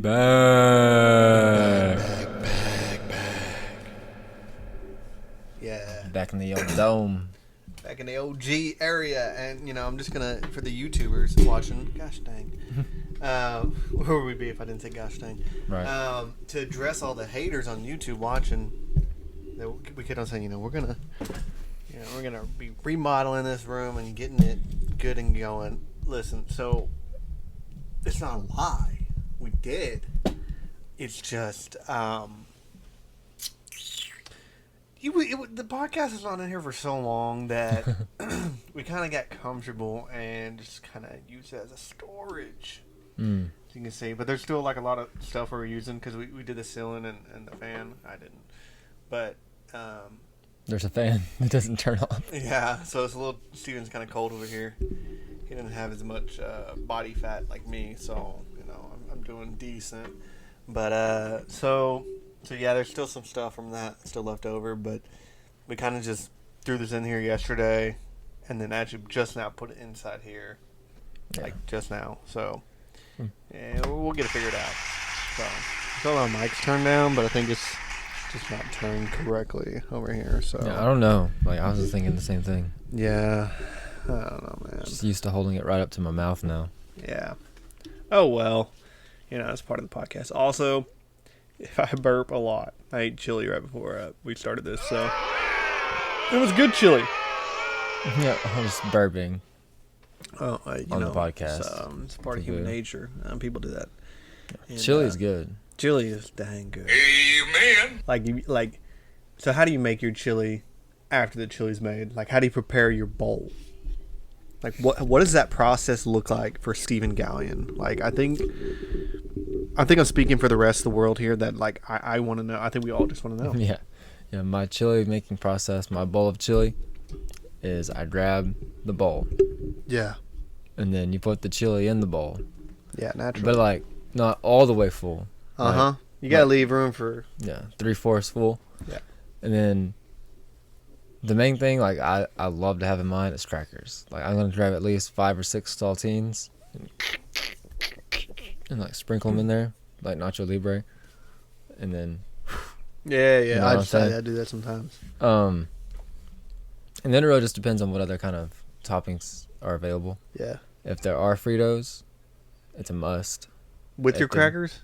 back. Yeah. Back in the old dome. Back in the OG area. And, you know, I'm just going to, for the YouTubers watching, gosh dang. Where would we be if I didn't say gosh dang? Right. To address all the haters on YouTube watching, we kept on saying, we're going to be remodeling this room and getting it good and going. Listen, so it's not a lie. We did. It's just, the podcast has been in here for so long that we kind of got comfortable and just kind of use it as a storage. As you can see, but there's still like a lot of stuff we're using because we did the ceiling and the fan. I didn't, but there's a fan that doesn't turn off. Yeah, so it's a little. Steven's kind of cold over here. He doesn't have as much body fat like me, so I'm doing decent. But so yeah, there's still some stuff from that still left over, but we kind of just threw this in here yesterday, and then actually just now put it inside here, like just now. So yeah, we'll get it figured out. So my mic's turned down, but I think it's just not turned correctly over here. So yeah, I don't know. Like I was just thinking the same thing. Yeah, I don't know, man. Just used to holding it right up to my mouth now. Yeah. Oh well, it's part of the podcast. Also, if I burp a lot, I ate chili right before we started this, so it was good chili. Yeah, I was burping. Oh, on the podcast. It's part of human nature. People do that. And, chili is good. Chili is dang good. Amen. So how do you make your chili after the chili's made? Like, how do you prepare your bowl? Like, what does that process look like for Stephen Galyean? Like, I think I'm speaking for the rest of the world here that, like, I want to know. I think we all just want to know. Yeah. My chili making process, my bowl of chili, is I grab the bowl. Yeah. And then you put the chili in the bowl. Yeah, naturally. But, like, not all the way full. Uh-huh. You got to leave room for... Yeah, 3/4 full. Yeah. And then the main thing, like, I love to have in mind is crackers. Like, I'm going to grab at least 5 or 6 saltines and like, sprinkle them in there, like Nacho Libre. And then... Yeah, I do that sometimes. And then it really just depends on what other kind of toppings are available. Yeah. If there are Fritos, it's a must. With your crackers?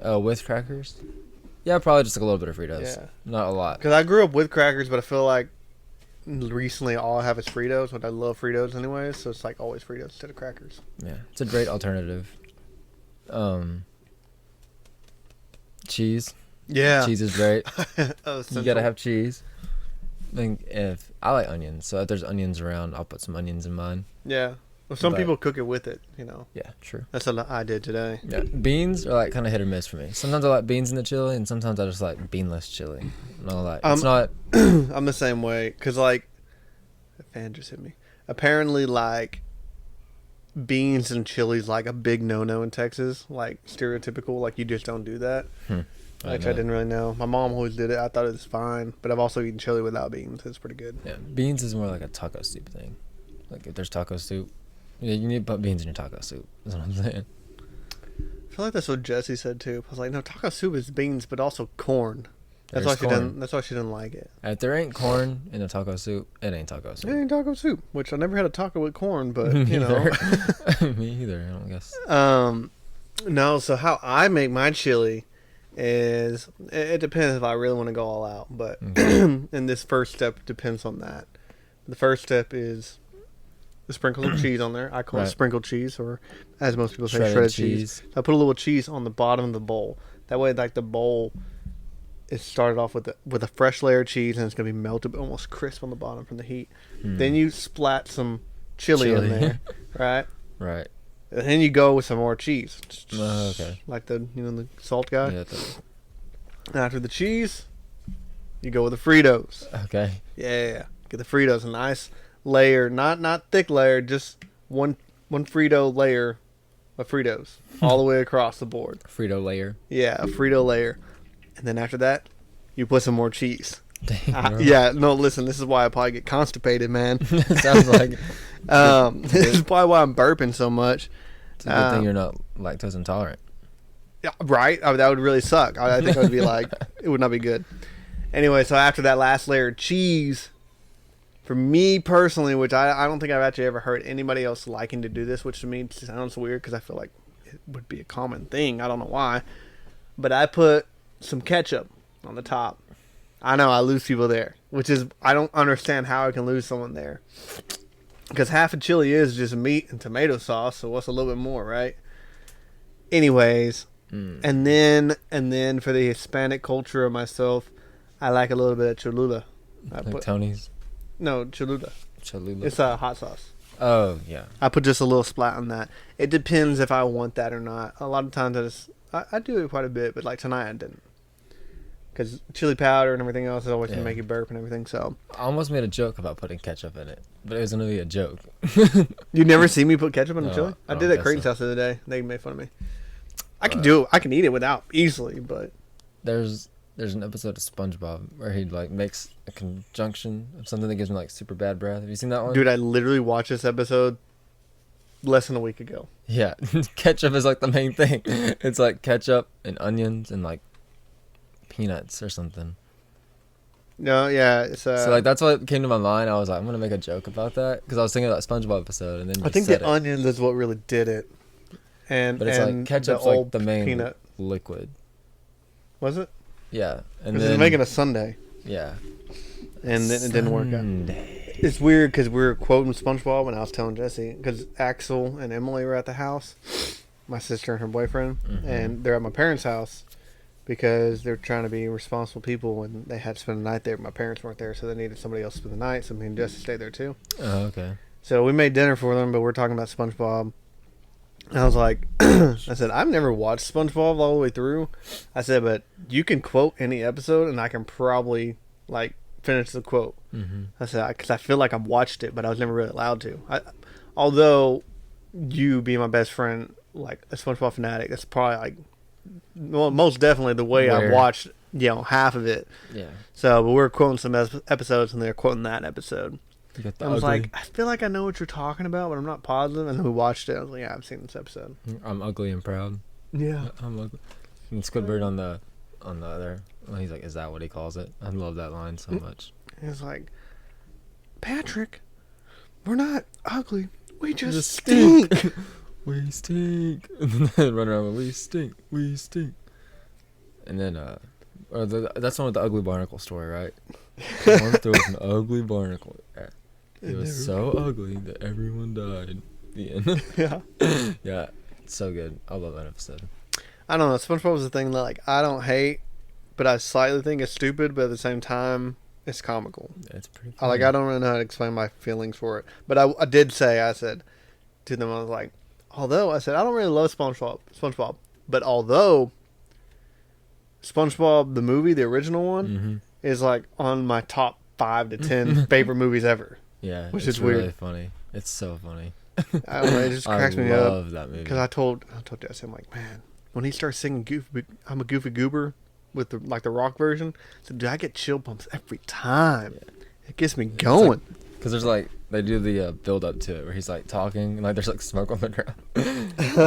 Oh, with crackers? Yeah, probably just like a little bit of Fritos. Yeah. Not a lot. Because I grew up with crackers, but I feel like recently all I have is Fritos, but I love Fritos anyways, so it's like always Fritos instead of crackers. Yeah, it's a great alternative. Cheese. Yeah. Cheese is great. You gotta have cheese. If I like onions, so if there's onions around, I'll put some onions in mine. Yeah. Well, some people cook it with it, Yeah, true. That's what I did today. Yeah, beans are like kind of hit or miss for me. Sometimes I like beans in the chili, and sometimes I just like beanless chili. No, like it's not. I'm the same way, cause like, a fan just hit me. Apparently, like, beans and chili's like a big no-no in Texas. Like stereotypical, like you just don't do that. Which I didn't really know. My mom always did it. I thought it was fine, but I've also eaten chili without beans. It's pretty good. Yeah, beans is more like a taco soup thing. Like if there's taco soup, yeah, you need to put beans in your taco soup. That's what I'm saying. I feel like that's what Jessie said too. I was like, no, taco soup is beans, but also corn. That's why she didn't like it. If there ain't corn in a taco soup, it ain't taco soup. It ain't taco soup. Which I never had a taco with corn, but Me either, I don't guess. No. So how I make my chili is it depends if I really want to go all out, but and this first step depends on that. The first step is the sprinkle of cheese on there. I call it sprinkled cheese, or as most people say, shredded cheese. I put a little cheese on the bottom of the bowl. That way, like the bowl is started off with a fresh layer of cheese, and it's gonna be melted, almost crisp on the bottom from the heat. Then you splat some chili in there, right? Right. And then you go with some more cheese. Okay. Like the salt guy. Yeah. After the cheese, you go with the Fritos. Okay. Yeah. Get the Fritos, a nice layer, not thick layer, just one Frito layer of Fritos all the way across the board. Frito layer. Yeah, a Frito layer. And then after that, you put some more cheese. Dang, yeah, no, listen, this is why I probably get constipated, man. Sounds like this is probably why I'm burping so much. It's a good thing you're not lactose intolerant. Yeah, right? Oh, that would really suck. I think it would be like, it would not be good. Anyway, so after that last layer of cheese, for me personally, which I don't think I've actually ever heard anybody else liking to do this, which to me sounds weird because I feel like it would be a common thing. I don't know why. But I put some ketchup on the top. I know I lose people there, which is, I don't understand how I can lose someone there. Because half of chili is just meat and tomato sauce, so what's a little bit more, right? Anyways, and then for the Hispanic culture of myself, I like a little bit of Cholula. Like Tony's. No, Cholula. Cholula. It's a hot sauce. Oh, yeah. I put just a little splat on that. It depends if I want that or not. A lot of times I do it quite a bit, but like tonight I didn't. Because chili powder and everything else is always going to make you burp and everything, so. I almost made a joke about putting ketchup in it, but it was going to be a joke. You never see me put ketchup in the chili? I I did don't at Creighton's guess house the other day. They made fun of me. I can do it. I can eat it without easily, but. There's an episode of SpongeBob where he like makes a conjunction of something that gives him like super bad breath. Have you seen that one? Dude, I literally watched this episode less than a week ago. Yeah, ketchup is like the main thing. It's like ketchup and onions and like peanuts or something. No, yeah, it's So like that's what came to my mind. I was like, I'm gonna make a joke about that because I was thinking of that SpongeBob episode, and then I think the onions is what really did it. But it's like ketchup's like the main peanut. liquid. Was it? Yeah, and Because then it's making a sundae, yeah, and then it didn't work out. Sunday. It's weird because we were quoting SpongeBob, and I was telling Jesse because Axel and Emily were at the house, my sister and her boyfriend, and they're at my parents' house because they're trying to be responsible people, and they had to spend the night there. My parents weren't there, so they needed somebody else to spend the night. So me and Jesse stayed there too. Oh, okay. So we made dinner for them, but we're talking about SpongeBob. And I was like, I said, I've never watched SpongeBob all the way through. I said, but you can quote any episode, and I can probably like finish the quote. I said, because I feel like I've watched it, but I was never really allowed to. Although you being my best friend, like a SpongeBob fanatic, that's probably like, well, most definitely the way I watched, half of it. Yeah. So, but we were quoting some episodes, and they're quoting that episode. I I was like, I feel like I know what you're talking about, but I'm not positive. And then we watched it. I was like, yeah, I've seen this episode. I'm ugly and proud. Yeah. I'm ugly. And Squidward on the other. Well, he's like, is that what he calls it? I love that line so much. It's like, Patrick, we're not ugly. We just stink. We stink. And then run around with, we stink. We stink. And then, that's one with the ugly barnacle story, right? Once there was an ugly barnacle. It was so ugly that everyone died. The end. Yeah. Yeah. It's so good. I love that episode. I don't know. SpongeBob was the thing that, like, I don't hate, but I slightly think it's stupid, but at the same time, it's comical. It's pretty I don't really know how to explain my feelings for it. But I did say, I said to them, I was like, although, I said, I don't really love SpongeBob, but although SpongeBob, the movie, the original one, is like on my top 5 to 10 favorite movies ever. Yeah, which it's is weird. really funny. It's so funny. I don't know, it just cracks me up. I love that movie. Because I told Jesse, I'm like, man, when he starts singing I'm a Goofy Goober with the rock version, so dude, I get chill bumps every time. Yeah. It gets me going. Because there's like, they do the build up to it where he's like talking and like there's like smoke on the ground.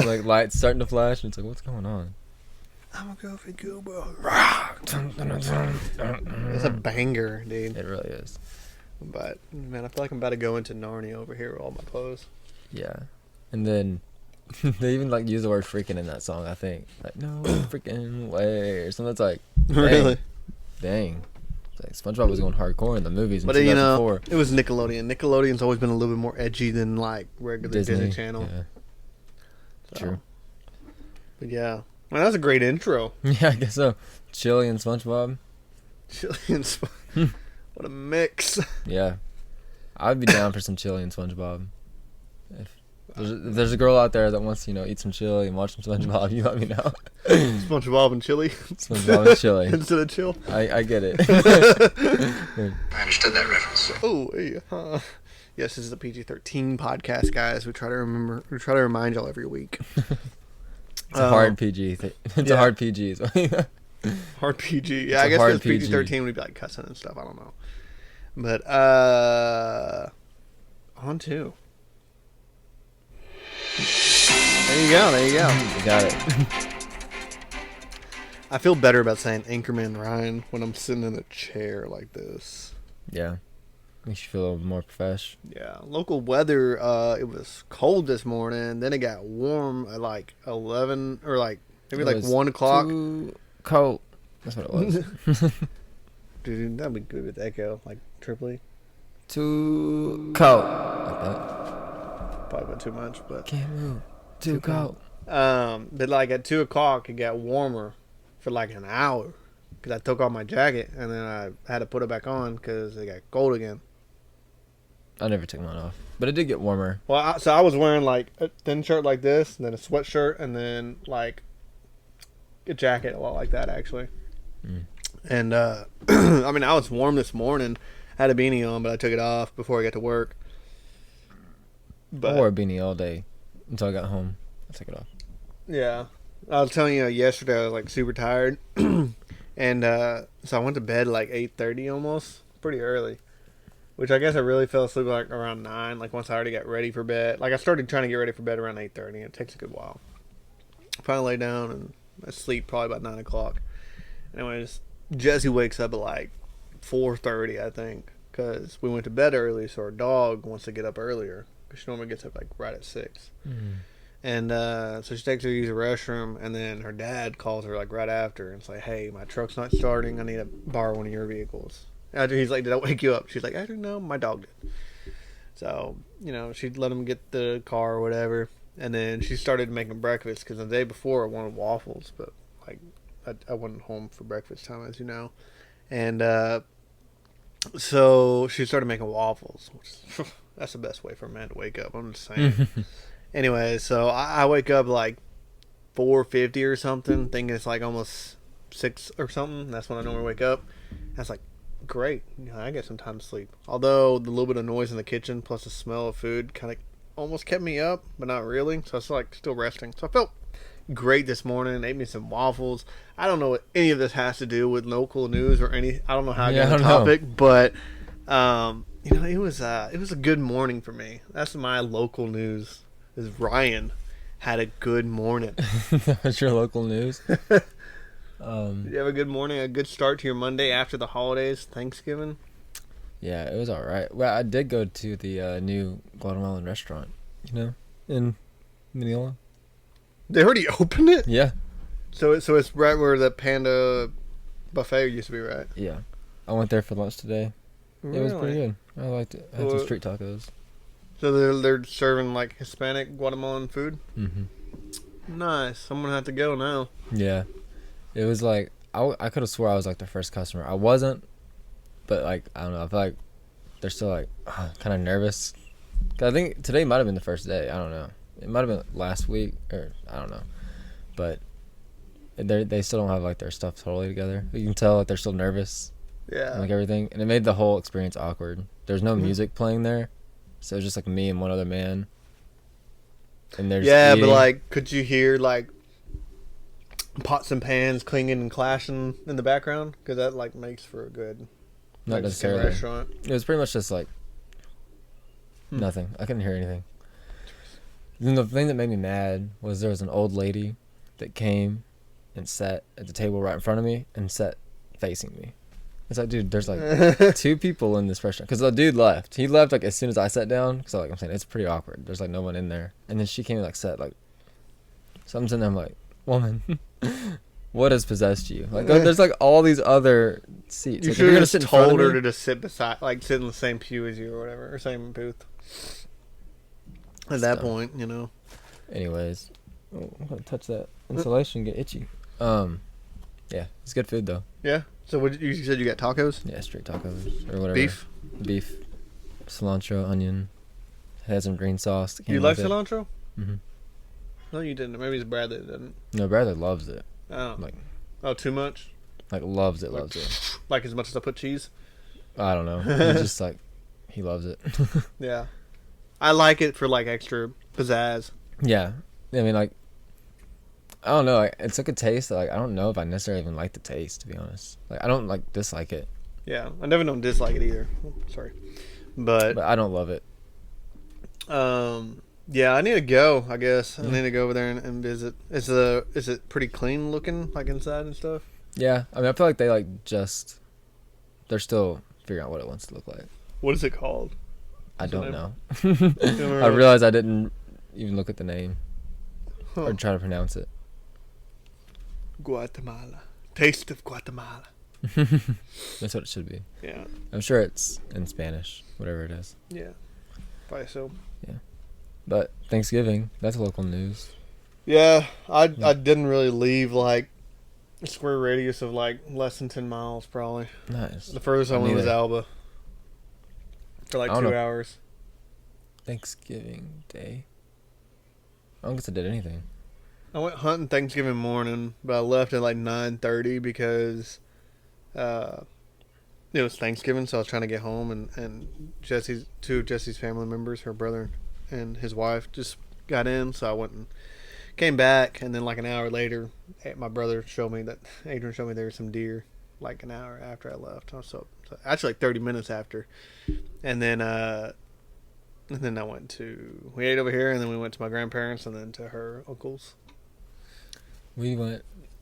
Like lights starting to flash and it's like, what's going on? I'm a Goofy Goober. It's a banger, dude. It really is. But man, I feel like I'm about to go into Narnia over here with all my clothes. Yeah, and then they even like use the word "freaking" in that song. I think like no freaking way or something. That's like really, dang. It's like SpongeBob was going hardcore in the movies. But in you know, it was Nickelodeon. Nickelodeon's always been a little bit more edgy than like regular Disney Channel. Yeah. So. True. But yeah, man, that was a great intro. Yeah, I guess so. Chili and SpongeBob. Chili and SpongeBob. What a mix. Yeah. I'd be down for some chili and SpongeBob. If there's a girl out there that wants to, eat some chili and watch some SpongeBob, you let me know. SpongeBob and chili? SpongeBob and chili. Instead of chill? I get it. I understood that reference. Oh, yeah. Yes, this is the PG-13 podcast, guys. We try to remind y'all every week. It's a hard PG. It's a hard PG. Hard PG. Yeah, I guess if it's PG-13 we'd be like cussing and stuff. I don't know. But, on to. There you go. You got it. I feel better about saying Anchorman Ryan when I'm sitting in a chair like this. Yeah. Makes you feel a little more profesh. Yeah. Local weather, it was cold this morning. Then it got warm at like 11 or like maybe like 1 o'clock. Too cold. That's what it was. Dude, that'd be good with echo, like triply. Too cold. Like that. Probably went too much, but. Can't move. Too cold. But like at 2 o'clock, it got warmer for like an hour because I took off my jacket and then I had to put it back on because it got cold again. I never took mine off, but it did get warmer. Well, so I was wearing like a thin shirt like this, and then a sweatshirt, and then like a jacket, a lot like that actually. And I mean, I was warm this morning. I had a beanie on, but I took it off before I got to work. I wore a beanie all day until I got home. I took it off. Yeah. I was telling you yesterday I was like super tired. And so I went to bed like 8:30 almost. Pretty early. Which I guess I really fell asleep like around 9. Like once I already got ready for bed. Like I started trying to get ready for bed around 8:30. It takes a good while. Finally lay down and I sleep probably about 9 o'clock. Anyways, Jesse wakes up at like 4:30 I think. Because we went to bed early so our dog wants to get up earlier. Because she normally gets up like right at 6. And so she takes her to use the restroom, and then her dad calls her like right after and it's like, hey, my truck's not starting. I need to borrow one of your vehicles. After he's like, did I wake you up? She's like, I don't know. My dog did. So, you know, she'd let him get the car or whatever. And then she started making breakfast because the day before I wanted waffles, but like I wasn't home for breakfast time, as you know. And so she started making waffles. Which, that's the best way for a man to wake up. I'm just saying. Anyway, so I wake up like 4:50 or something, thinking it's like almost 6 or something. That's when I normally wake up. I was like, great, you know, I get some time to sleep. Although the little bit of noise in the kitchen plus the smell of food kind of almost kept me up, but not really. So I was like still resting. So I felt great this morning. Ate me some waffles. I don't know what any of this has to do with local news or any. I don't know how I got on the topic, but you know, it was a good morning for me. That's my local news. Is Ryan had a good morning. That's your local news? Did you have a good morning, a good start to your Monday after the holidays, Thanksgiving? Yeah, it was all right. Well, I did go to the new Guatemalan restaurant, you know, in Mineola. They already opened it? Yeah. So it's right where the Panda buffet used to be, right? Yeah. I went there for lunch today. Really? It was pretty good. I liked it. I had some street tacos. So they're serving like Hispanic Guatemalan food? Mm-hmm. Nice. I'm going to have to go now. Yeah. It was like, I could have swore I was like their first customer. I wasn't, but like, I don't know. I feel like they're still like kind of nervous. 'Cause I think today might have been the first day. I don't know. It might have been last week or I don't know. But they still don't have like their stuff totally together. You can tell like they're still nervous. Yeah. And, like everything. And it made the whole experience awkward. There's no music playing there. So it was just like me and one other man. And there's yeah, but like, could you hear like pots and pans clanging and clashing in the background? Because that like makes for a good not Mexican necessarily restaurant. It was pretty much just like nothing. I couldn't hear anything. Then the thing that made me mad was there was an old lady that came and sat at the table right in front of me and sat facing me. It's like, dude, there's like 2 people in this restaurant. Because the dude left. He left like as soon as I sat down. So like I'm saying, it's pretty awkward. There's like no one in there. And then she came and like sat like something's in there. I'm like, woman, what has possessed you? Like there's like all these other seats. You Like, should have just told her me, to just sit beside, like sit in the same pew as you or whatever, or same booth. At that point, you know. Anyways, I'm gonna touch that insulation, get itchy. Yeah, it's good food though. Yeah. So what you said you got tacos? Yeah, straight tacos or whatever. Beef, cilantro, onion, had some green sauce. You like cilantro? Mm-hmm. No, you didn't. Maybe it's Brad that didn't. No, Bradley loves it. Oh. Like, too much? like loves it. Like as much as I put cheese? I don't know. He's just like, he loves it. Yeah. I like it for like extra pizzazz. Yeah. I mean, like, I don't know. Like, it's like a taste that, like, I don't know if I necessarily even like the taste, to be honest. Like, I don't, like, dislike it. Yeah. I never don't dislike it either. Oh, sorry. But I don't love it. Yeah, I need to go. I guess I Yeah. need to go over there and visit. Is it pretty clean looking, like inside and stuff? Yeah, I mean, I feel like they're still figuring out what it wants to look like. What is it called? I What's the don't name? know. Don't I know. realized I didn't even look at the name Huh. or try to pronounce it. Guatemala. Taste of Guatemala. That's what it should be. Yeah. I'm sure it's in Spanish, whatever it is. Yeah. Probably so. But Thanksgiving, that's local news. Yeah, I didn't really leave like a square radius of like less than 10 miles probably. Nice. The furthest I went was Neither. Alba for like I don't 2 know. hours. Thanksgiving Day. I don't guess I did anything. I went hunting Thanksgiving morning, but I left at like 9:30 because it was Thanksgiving, so I was trying to get home, and two of Jesse's family members, her brother and his wife, just got in, so I went and came back, and then like an hour later, Adrian showed me there were some deer, like an hour after I left. So actually like 30 minutes after, and then I we ate over here, and then we went to my grandparents, and then to her uncle's. We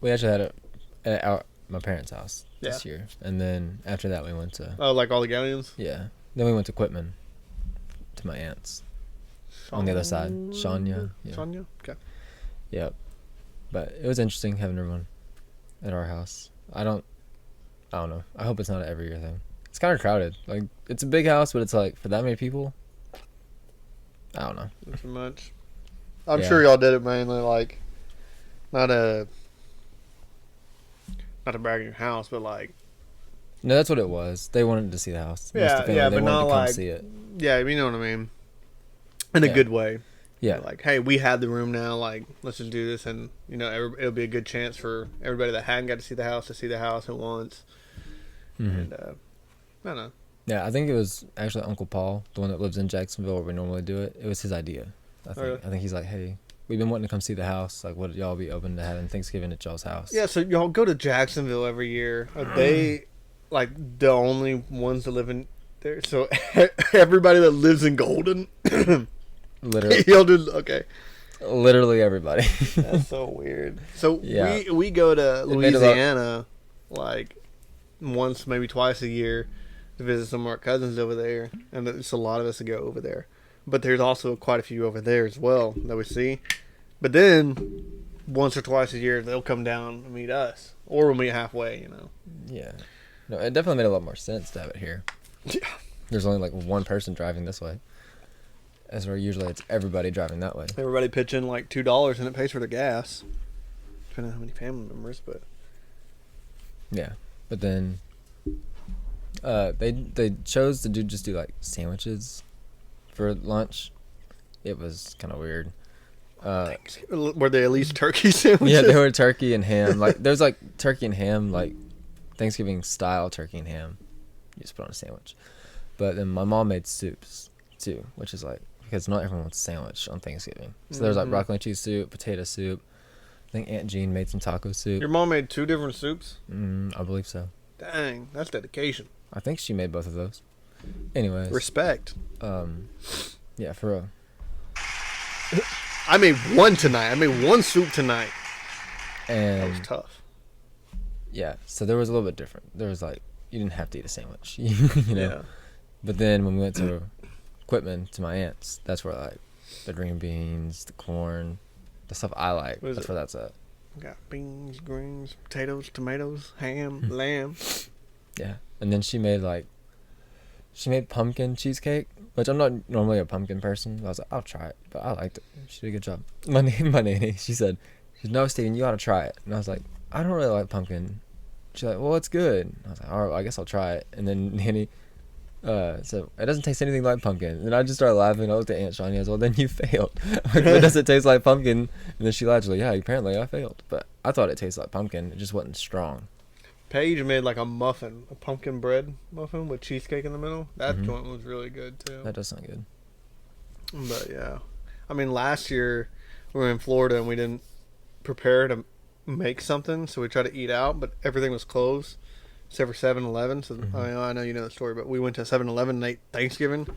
actually had it at my parents' house this year. And then after that, we went to, Oh, like all the Galyeans? yeah. Then we went to Quitman to my aunt's on the other side. Shania. Yeah. Shania? Okay. Yep. But it was interesting having everyone at our house. I don't know. I hope it's not an every year thing. It's kind of crowded. Like, it's a big house, but it's like, for that many people, I don't know. Not so much. I'm Yeah. sure y'all did it mainly like, not to brag in your house, but like, No, that's what it was. They wanted to see the house. Most of Yeah, the family, yeah, they but wanted not to come like- see it. yeah, you know what I mean. In a Yeah. good way. Yeah. Like, hey, we had the room now. Like, let's just do this, and it'll be a good chance for everybody that hadn't got to see the house at once. Mhm. And I don't know. Yeah, I think it was actually Uncle Paul, the one that lives in Jacksonville where we normally do it. It was his idea. Really? I think he's like, hey, we've been wanting to come see the house. Like, would y'all be open to having Thanksgiving at y'all's house? Yeah, so y'all go to Jacksonville every year. Are they like the only ones that live in there? So everybody that lives in Golden, Literally, y'all do okay. literally everybody. That's so weird. So Yeah. we go to made a lot- Louisiana like once, maybe twice a year to visit some of our cousins over there, and there's a lot of us that go over there. But there's also quite a few over there as well that we see. But then once or twice a year they'll come down and meet us, or we'll meet halfway. Yeah. No, it definitely made a lot more sense to have it here. Yeah. There's only like one person driving this way. As where usually it's everybody driving that way. Everybody pitch in like $2 and it pays for the gas, depending on how many family members. But Yeah. But then they chose to do like sandwiches for lunch. It was kind of weird. were they at least turkey sandwiches? Yeah, they were turkey and ham. Like there's like turkey and ham, like Thanksgiving style turkey and ham. You just put on a sandwich. But then my mom made soups too, which is like, because not everyone wants a sandwich on Thanksgiving. So there's like Mhm. broccoli and cheese soup, potato soup. I think Aunt Jean made some taco soup. Your mom made 2 different soups. I believe so. Dang, that's dedication. I think she made both of those. Anyways, Respect. yeah, for real. I made one tonight. I made one soup tonight. That was And tough. yeah, so there was a little bit different. There was like, you didn't have to eat a sandwich, you know. Yeah. But then when we went to Quitman to my aunt's, that's where like the green beans, the corn, the stuff I like. What is That's it? where that's at. Got beans, greens, potatoes, tomatoes, ham, Hmm. lamb. Yeah, and then she made pumpkin cheesecake, which I'm not normally a pumpkin person. I was like, I'll try it, but I liked it. She did a good job. My nanny, she said, no, Steven, you ought to try it. And I was like, I don't really like pumpkin. She's like, well, it's good. And I was like, all right, I guess I'll try it. And then nanny said, it doesn't taste anything like pumpkin. And I just started laughing. I looked at Aunt Shawnee. I was like, well, then you failed. Like, it doesn't taste like pumpkin. And then she laughed. She's like, yeah, apparently I failed. But I thought it tasted like pumpkin. It just wasn't strong. Paige made like a muffin, a pumpkin bread muffin with cheesecake in the middle. That Mhm. joint was really good too. That does sound good. But yeah, I mean, last year we were in Florida and we didn't prepare to make something, so we tried to eat out, but everything was closed except for 7-Eleven. So Mhm. I know you know the story, but we went to 7-Eleven and ate Thanksgiving.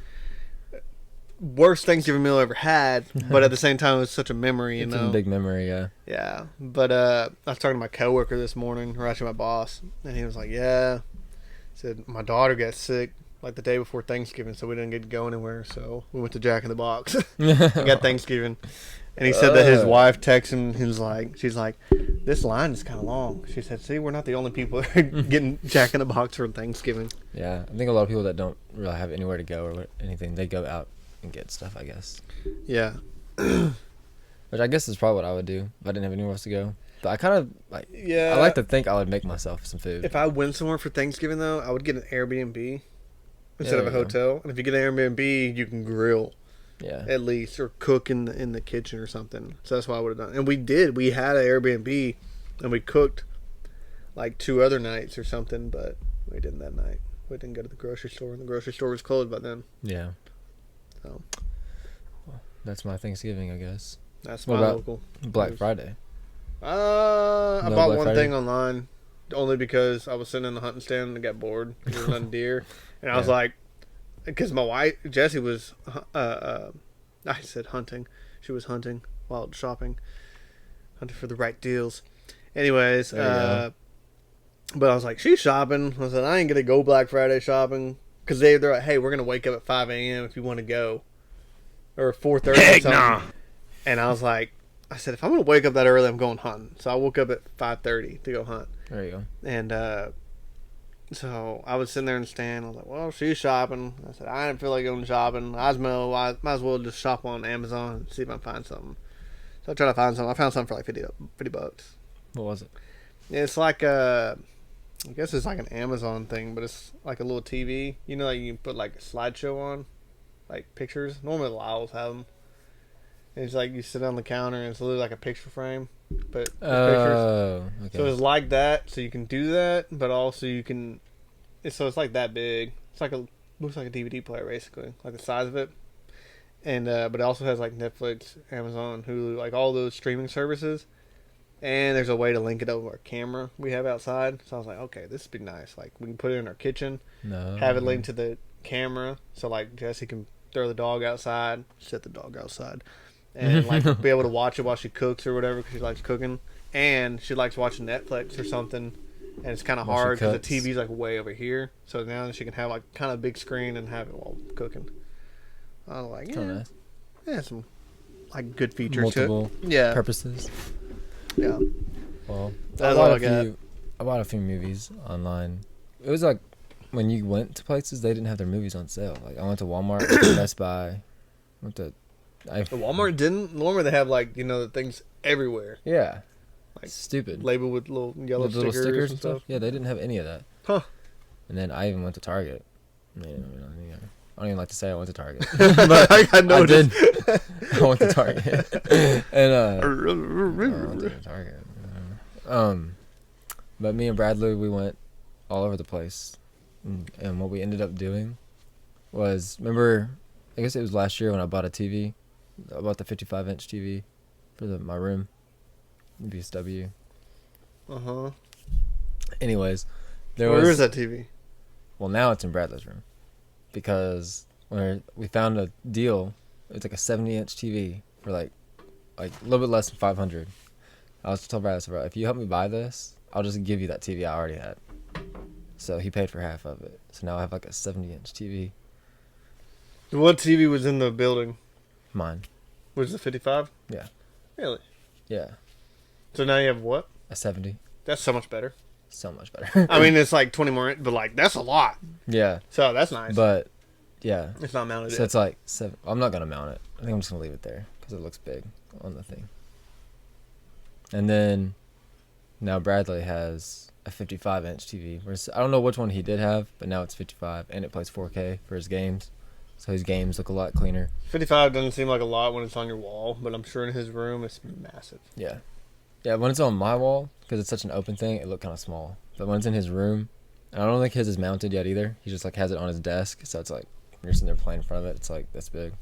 worst Thanksgiving meal I ever had, but at the same time, it was such a memory, It's a big memory, yeah. Yeah, but I was talking to my coworker this morning, or actually my boss, and he was like, "Yeah," said my daughter got sick like the day before Thanksgiving, so we didn't get to go anywhere. So we went to Jack in the Box. We got Thanksgiving, and he said that his wife texted him. She's like, "This line is kind of long." She said, "See, we're not the only people that are getting Jack in the Box for Thanksgiving." Yeah, I think a lot of people that don't really have anywhere to go or anything, they go out and get stuff, I guess. Yeah. Which I guess is probably what I would do if I didn't have anywhere else to go. But I kind of like. Yeah. I like to think I would make myself some food. If I went somewhere for Thanksgiving, though, I would get an Airbnb instead of a there you hotel. And if you get an Airbnb, you can grill Yeah. at least or cook in the kitchen or something. So that's what I would have done. And we did. We had an Airbnb and we cooked like 2 other nights or something, but we didn't that night. We didn't go to the grocery store, and the grocery store was closed by then. Yeah. So Well, that's my Thanksgiving, I guess. that's What my about local. Black Friday. I No bought Black one Friday? thing online only because I was sitting in the hunting stand and got bored. There was nothing deer, and I was Yeah. like, because my wife Jessie was, I said hunting. She was hunting while shopping, hunting for the right deals. Anyways, There you go. but I was like, she's shopping. I said, I ain't gonna go Black Friday shopping because they're like, hey, we're gonna wake up at 5 a.m. if you want to go, or 4:30 or something. Nah. And I was like, I said, if I'm gonna wake up that early, I'm going hunting. So I woke up at 5:30 to go hunt. There you go. And so I was sitting there in the stand. I was like, well, she's shopping. I said, I didn't feel like going shopping. I might as well just shop on Amazon and see if I can find something. So I tried to find something. I found something for like 50 bucks. What was it? It's like I guess it's like an Amazon thing, but it's like a little TV. You know, like you can put like a slideshow on, like pictures. Normally the Lyles have them. And it's like you sit on the counter and it's literally like a picture frame, but with pictures. Oh, okay. So it's like that, so you can do that, but also you can. It's like that big. It's like looks like a DVD player basically, like the size of it. And but it also has like Netflix, Amazon, Hulu, like all those streaming services. And there's a way to link it over our camera we have outside. So I was like, okay, this would be nice. Like we can put it in our kitchen, No. have it linked to the camera, so like Jessie can throw the dog outside, set the dog outside, and like be able to watch it while she cooks or whatever because she likes cooking, and she likes watching Netflix or something. And it's kind of While she hard because the cooks. TV's like way over here, so now she can have like kind of big screen and have it while cooking. I was like, Kinda yeah, nice. yeah, some like good features Multiple to it. Yeah, purposes. yeah. Well, That's all I got. I bought a few movies online. It was like when you went to places, they didn't have their movies on sale. Like I went to Walmart, Best Buy, went to. The Walmart didn't. Walmart they have like the things everywhere, Yeah. Like, Stupid. labeled with little yellow With little stickers and stuff. Yeah, they didn't have any of that. Huh. And then I even went to Target. I don't even like to say I went to Target. But I I noticed. did. I went to Target. And I went to Target. But me and Bradley, we went all over the place. And what we ended up doing was, remember, I guess it was last year when I bought a TV. I bought the 55-inch TV for my room. BSW. Uh-huh. Anyways, Where is that TV? Well, now it's in Bradley's room because we found a deal. It's like a 70-inch TV for like a little bit less than $500. I was told Bradley, "Bro, if you help me buy this, I'll just give you that TV I already had." So he paid for half of it. So now I have like a 70-inch TV. What TV was in the building? Mine. Was it 55? Yeah. Really? Yeah. So now you have what? A 70. That's so much better. So much better. I mean, it's like 20 more, but like that's a lot. Yeah. So that's nice. But yeah. It's not mounted. So yet. it's like 7. I'm not gonna mount it. I think I'm just gonna leave it there because it looks big on the thing. And then now Bradley has a 55-inch TV. I don't know which one he did have, but now it's 55 and it plays 4K for his games. So his games look a lot cleaner. 55 doesn't seem like a lot when it's on your wall, but I'm sure in his room it's massive. Yeah. Yeah, when it's on my wall, because it's such an open thing, it looked kind of small. But when it's in his room, and I don't think his is mounted yet either. He just like has it on his desk, so it's like when you're sitting there playing in front of it, it's like this big.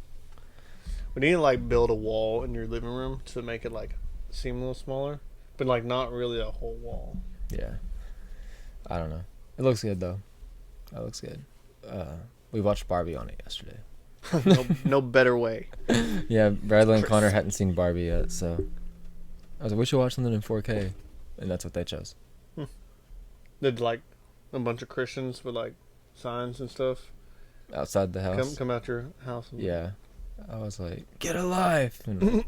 We need to like build a wall in your living room to make it like seem a little smaller, but like not really a whole wall. Yeah. I don't know. It looks good though. It looks good. We watched Barbie on it yesterday. No better way. Yeah, Bradley and Connor hadn't seen Barbie yet, so I was like, we should watch something in 4K, and that's what they chose. Did like a bunch of Christians with like signs and stuff Outside the house. come out your house? Yeah, I was like, get a life, and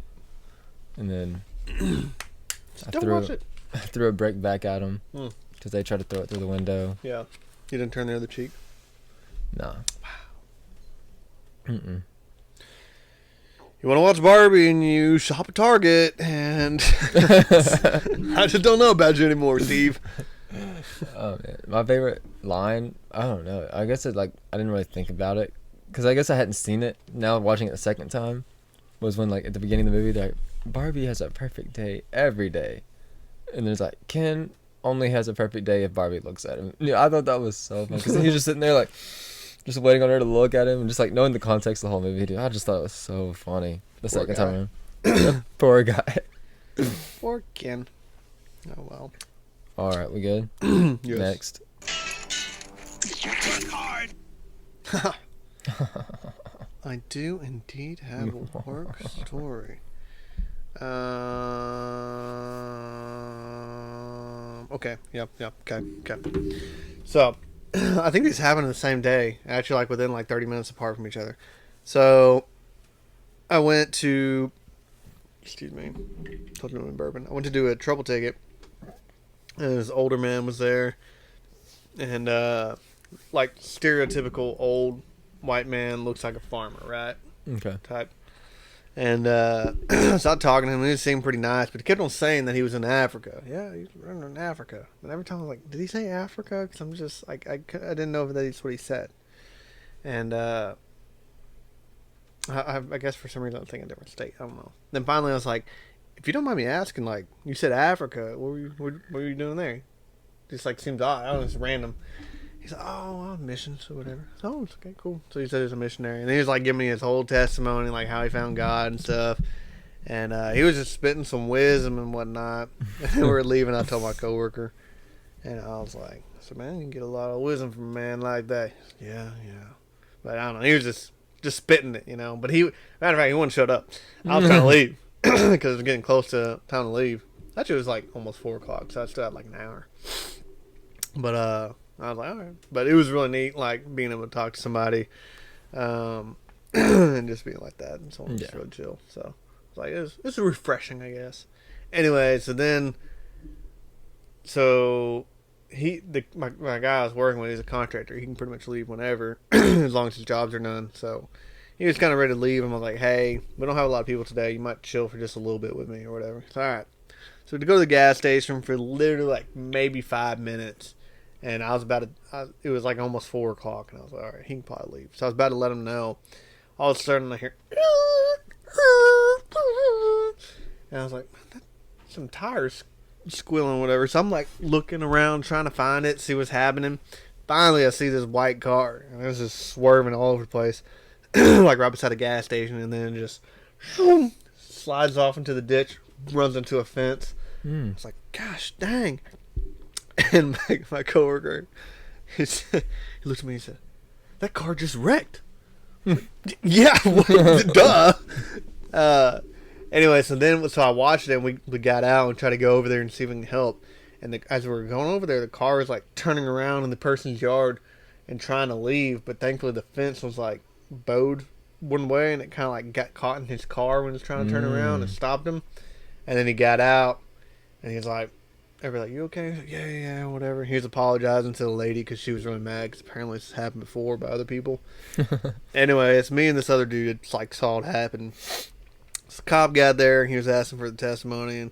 then Don't watch it. I threw a brick back at them Hmm. because they tried to throw it through the window. Yeah. You didn't turn the other cheek? Nah. Mm-mm. You want to watch Barbie and you shop at Target, and I just don't know about you anymore, Steve. Oh man, my favorite line. I don't know. I guess I didn't really think about it because I guess I hadn't seen it. Now watching it the second time was when like at the beginning of the movie, they're like, Barbie has a perfect day every day, and there's like Ken only has a perfect day if Barbie looks at him. Yeah, I thought that was so fun because he was just sitting there like. Just waiting on her to look at him and just like knowing the context of the whole movie, dude. I just thought it was so funny the second time around. Poor guy. Poor Ken. Oh well. All right, we good? Yes. Next. I do indeed have a work story. Okay. Yep. Okay. So, I think these happened the same day. Actually, like within like 30 minutes apart from each other. So, I went to. Excuse me. Told you I'm in bourbon. I went to do a trouble ticket. And this older man was there. And, like, stereotypical old white man, looks like a farmer, right? Okay. Type. And so I started talking to him. He seemed pretty nice, but he kept on saying that he was in Africa. Yeah, he's running in Africa. And every time I was like, did he say Africa? Because I'm just like, I didn't know if that's what he said. And I guess for some reason I'm thinking a different state. I don't know. Then finally I was like, if you don't mind me asking, like, you said Africa. What were you doing there? Just like seems odd. I don't know, it's random. He's like, oh, on missions or whatever. Oh, it's okay, cool. So he said he was a missionary. And he was like giving me his whole testimony, like how he found God and stuff. And he was just spitting some wisdom and whatnot. And then we were leaving. I told my coworker. And I was like, so man, you can get a lot of wisdom from a man like that. Yeah. But I don't know. He was just spitting it, you know. But matter of fact, he wouldn't shut up. I was trying to leave because it was getting close to time to leave. Actually, it was like almost 4 o'clock, so I still had like an hour. But I was like, all right. But it was really neat, like, being able to talk to somebody and just being like that. And someone just really chill. So, it's like, it's refreshing, I guess. Anyway, my guy I was working with, he's a contractor. He can pretty much leave whenever, as long as his jobs are done. So, he was kind of ready to leave. And I was like, hey, we don't have a lot of people today. You might chill for just a little bit with me or whatever. So, all right. So, to go to the gas station for literally, like, maybe 5 minutes. And I was it was like almost 4 o'clock, and I was like, all right, he can probably leave. So I was about to let him know. All of a sudden, I hear, and I was like, some tires squealing or whatever. So I'm like looking around, trying to find it, see what's happening. Finally, I see this white car, and it was just swerving all over the place, like right beside a gas station, and then just slides off into the ditch, runs into a fence. It's like, gosh dang. And my coworker, he looked at me and said, that car just wrecked. Yeah, duh. Anyway, so I watched it, and we got out and tried to go over there and see if we can help. And as we were going over there, the car was like turning around in the person's yard and trying to leave. But thankfully, the fence was like bowed one way, and it kind of like got caught in his car when he was trying to turn around and stopped him. And then he got out, and he's like, everybody's like, you okay? He's like, yeah, whatever. He was apologizing to the lady because she was really mad because apparently this happened before by other people. Anyway, it's me and this other dude that like saw it happen. So the cop got there. He was asking for the testimony,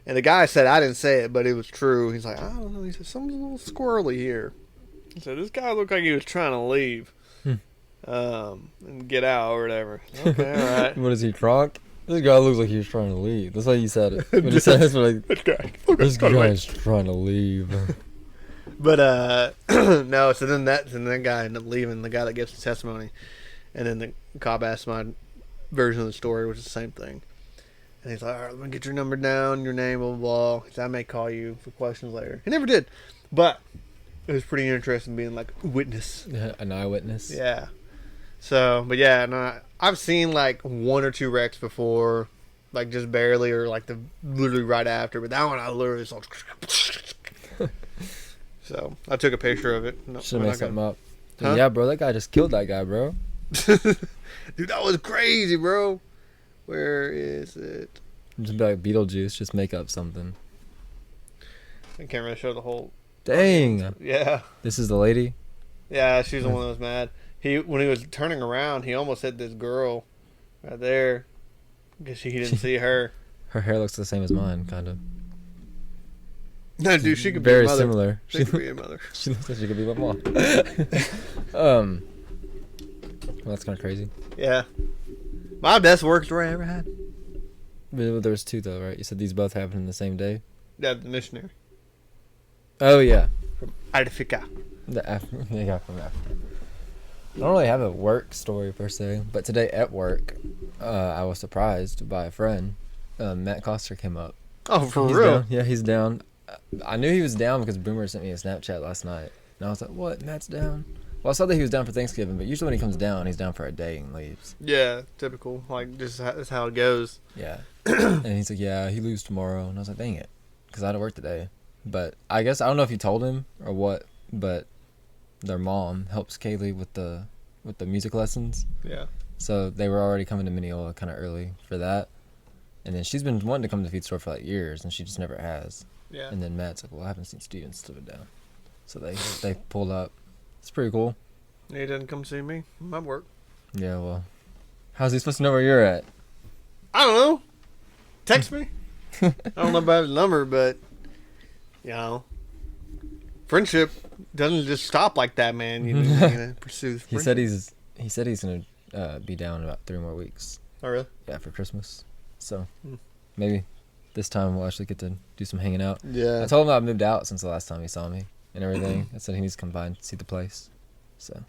and the guy said, I didn't say it, but it was true. He's like, I don't know. He said, something's a little squirrely here. He said, this guy looked like he was trying to leave and get out or whatever. Okay, all right. What is he, drunk? This guy looks like he was trying to leave. That's how you said it. When you said it, like, this guy's trying to leave. But no. So then that guy ended up leaving. The guy that gives the testimony, and then the cop asked my version of the story, which is the same thing. And he's like, all right, let me get your number down, your name, blah blah blah. He said, I may call you for questions later. He never did, but it was pretty interesting being like a witness. An eyewitness. Yeah. So, but yeah, no, I've seen like one or two wrecks before, like just barely, or like the literally right after. But that one, I literally saw. So I took a picture of it. No, Should have made something up. Huh? Yeah, bro, that guy just killed that guy, bro. Dude, that was crazy, bro. Where is it? Just be like Beetlejuice, just make up something. I can't really show the whole. Dang. Yeah, This is the lady? yeah, she's the one that was mad. When he was turning around, he almost hit this girl right there because he didn't see her. Her hair looks the same as mine, kind of. No, dude, she could Very be a mother. similar. She could be a mother. She looks like she could be my mom. Well, that's kind of crazy. Yeah, my best work story I ever had. But there was two, though, right? You said these both happened in the same day? Yeah, the missionary. Oh, yeah. Artifica. The they got from Africa. I don't really have a work story, per se. But today at work, I was surprised by a friend. Matt Coster came up. Oh, for He's real? down. Yeah, he's down. I knew he was down because Boomer sent me a Snapchat last night. And I was like, what? Matt's down? Well, I saw that he was down for Thanksgiving, but usually when he comes down, he's down for a day and leaves. Yeah, typical. Like, just that's how it goes. Yeah. And he's like, yeah, he leaves tomorrow. And I was like, dang it. Because I had to work today. But I guess, I don't know if you told him or what, but their mom helps Kaylee with the music lessons. Yeah. So they were already coming to Mineola kind of early for that. And then she's been wanting to come to the feed store for like years, and she just never has. Yeah. And then Matt's like, well, I haven't seen Steven slow it down. So they pulled up. It's pretty cool. He didn't come see me. My work. Yeah, well, how's he supposed to know where you're at? I don't know. Text me. I don't know about his number, but you know, friendship doesn't just stop like that, man. You know, pursue. He said he's gonna be down in about 3 more weeks. Oh, really? Yeah, for Christmas. So maybe this time we'll actually get to do some hanging out. Yeah. I told him I moved out since the last time he saw me and everything. I said he needs to come by and see the place. So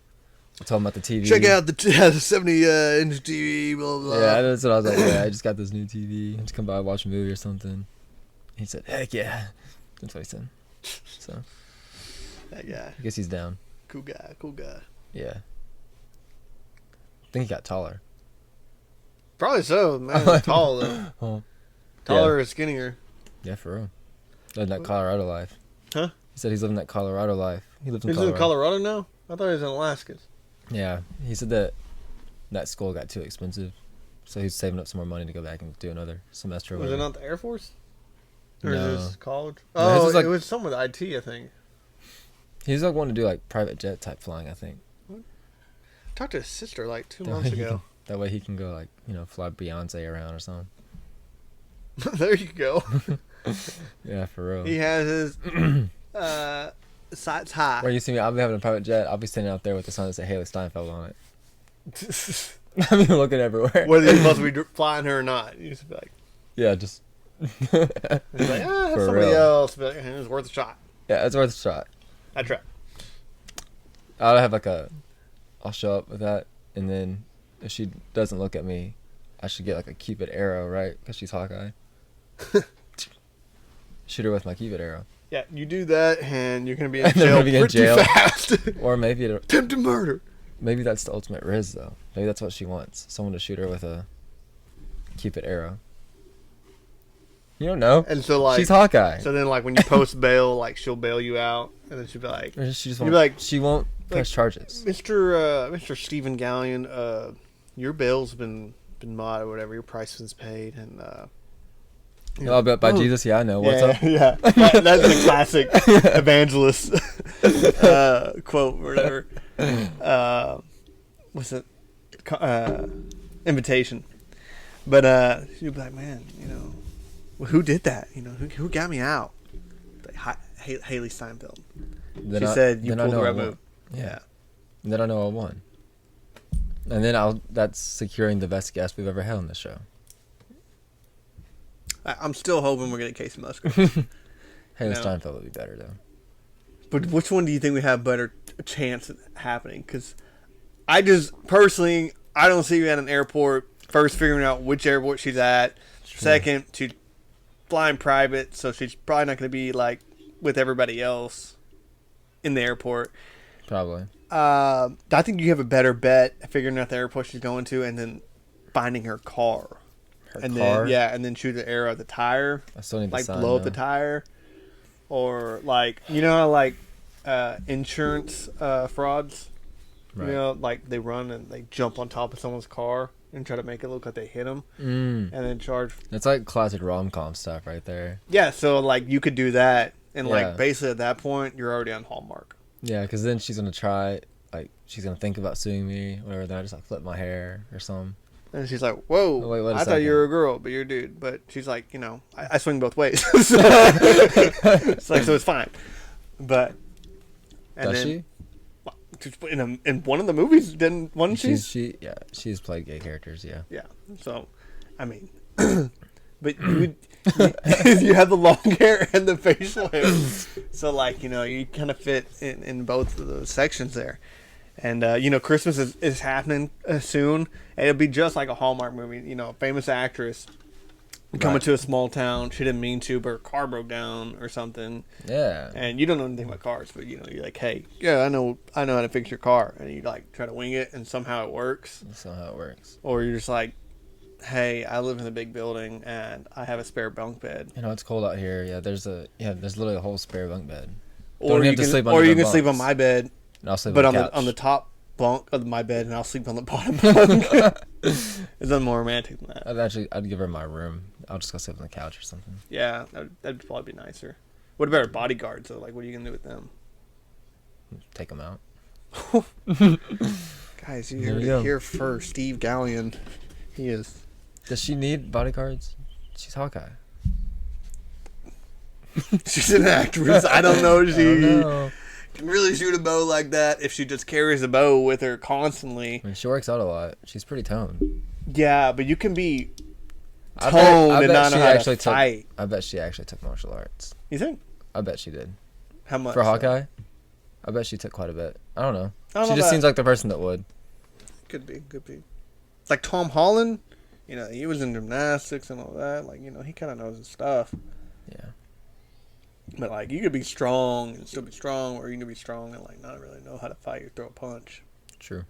I told him about the TV. Check out the 70-inch TV. Blah blah. Yeah, that's what I was like. Yeah, I just got this new TV. Just come by and watch a movie or something. He said, "Heck yeah." That's what he said. So That guy. I guess he's down. Cool guy. Cool guy. Yeah. I think he got taller. Probably so. Man, tall though. Oh. Taller or skinnier. Yeah, for real. Living that Colorado life. Huh? He said he's living that Colorado life. He lives in He's Colorado. in Colorado now. I thought he was in Alaska. Yeah, he said that school got too expensive, so he's saving up some more money to go back and do another semester. Or Was it whatever. not the Air Force? Or No. is this college? No, his Oh, was like- it was some with IT, I think. He's like wanting to do like private jet type flying. I think. Talked to his sister like 2 That months way he ago. That way he can go like fly Beyonce around or something. There you go. Yeah, for real. He has his sights high. Where you see me, I'll be having a private jet. I'll be standing out there with the sign that says Haley Steinfeld on it. I mean, looking everywhere. Whether you're supposed to be flying her or not. You just be like, Yeah, just. it's like that's For somebody real. else. But it was worth a shot. Yeah, it's worth a shot. I tried. I'll have I'll show up with that, and then if she doesn't look at me, I should get like a Cupid arrow, right? Because she's Hawkeye. Shoot her with my Cupid arrow. Yeah, you do that, and you're gonna be in And then jail we'll be in pretty jail. fast. Or maybe Attempted murder. maybe that's the ultimate Riz, though. Maybe that's what she wants. Someone to shoot her with a Cupid arrow. You don't know. And so like, She's Hawkeye. so then like when you post bail, like she'll bail you out, and then she'll be like, Or she just You'd won't, be like- she won't press charges. Mr. Stephen Galyean, your bail's been mod or whatever. Your price was paid, and Oh, but by Jesus, yeah, I know. What's up? Yeah, that's the classic evangelist quote or whatever. What's it? Invitation. But she'd be like, man, well, who did that? Who got me out? Like, Haley Steinfeld. Then She I- said you then I pulled the know I right won. move. Yeah. And then I know I won. And then that's securing the best guest we've ever had on this show. I'm still hoping we're gonna Casey Musgrave. Haley No. Steinfeld would be better, though. But which one do you think we have better chance of happening? Because I just personally, I don't see you at an airport. First, figuring out which airport she's at. True. Second, she's flying private, so she's probably not going to be like with everybody else in the airport. Probably. I think you have a better bet at figuring out the airport she's going to, and then finding her car. And car? then shoot the arrow at the tire. I still need the like sign, blow up though. the tire, or like how, like insurance frauds. Right. You know, like they run and they jump on top of someone's car and try to make it look like they hit them, and then charge. It's like classic rom-com stuff right there. Yeah, so like you could do that, and Yeah. like basically at that point you're already on Hallmark. Yeah, because then she's gonna try, like, she's gonna think about suing me, whatever. Then I just like flip my hair or something. And she's like, "Whoa, Oh, wait a I thought second. you were a girl, but you're a dude." But she's like, I swing both ways. So, it's like, so it's fine. But Does she? In one of the movies, didn't one she? She's played gay characters. Yeah. Yeah. So, I mean, but you have the long hair and the facial hair, so like you kind of fit in both of those sections there. And Christmas is happening soon, and it'll be just like a Hallmark movie. A famous actress coming to a small town. She didn't mean to, but her car broke down or something. Yeah. And you don't know anything about cars, but you're like, hey, yeah, I know how to fix your car, and you like try to wing it, and somehow it works. That's not how it works. Or you're just like, hey, I live in a big building, and I have a spare bunk bed. It's cold out here. Yeah, there's literally a whole spare bunk bed. Or you can sleep on my bed. And I'll sleep but on the couch. on the top bunk of my bed, and I'll sleep on the bottom bunk. It's nothing more romantic than that. I'd give her my room. I'll just go sleep on the couch or something. Yeah, that'd probably be nicer. What about our bodyguards, though? Like, what are you going to do with them? Take them out. Guys, you There heard you it go. here first. Steve Galyean. He is. Does she need bodyguards? She's Hawkeye. She's an actress. I don't know if I don't she know. can really shoot a bow like that if she just carries a bow with her constantly. I mean, she works out a lot. She's pretty toned. Yeah, but you can be I toned bet and not she know how to actually fight. I bet she actually took martial arts. You think? I bet she did. How much? For Hawkeye? I bet she took quite a bit. I don't know. I don't She know just about- seems like the person that would. Could be. Like Tom Holland, he was in gymnastics and all that. Like, he kind of knows his stuff. Yeah. But, like, you could be strong and still be strong, or you can be strong and, like, not really know how to fight or throw a punch. True.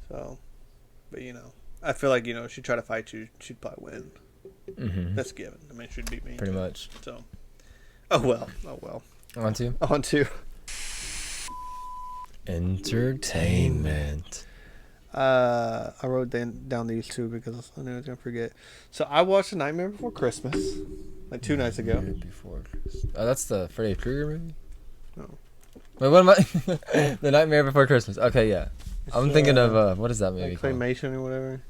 So, but, I feel like, if she tried to fight you, she'd probably win. Mm-hmm. That's a given. I mean, she'd beat me. Pretty much. So, oh, well. On to On to. entertainment. I wrote down these two because I knew I was going to forget. So, I watched The Nightmare Before Christmas, like 2 nights ago. Oh, that's the Freddy Krueger movie? No. Wait, what am I? The Nightmare Before Christmas. Okay, yeah. I'm thinking of, what is that movie Like called? claymation or whatever.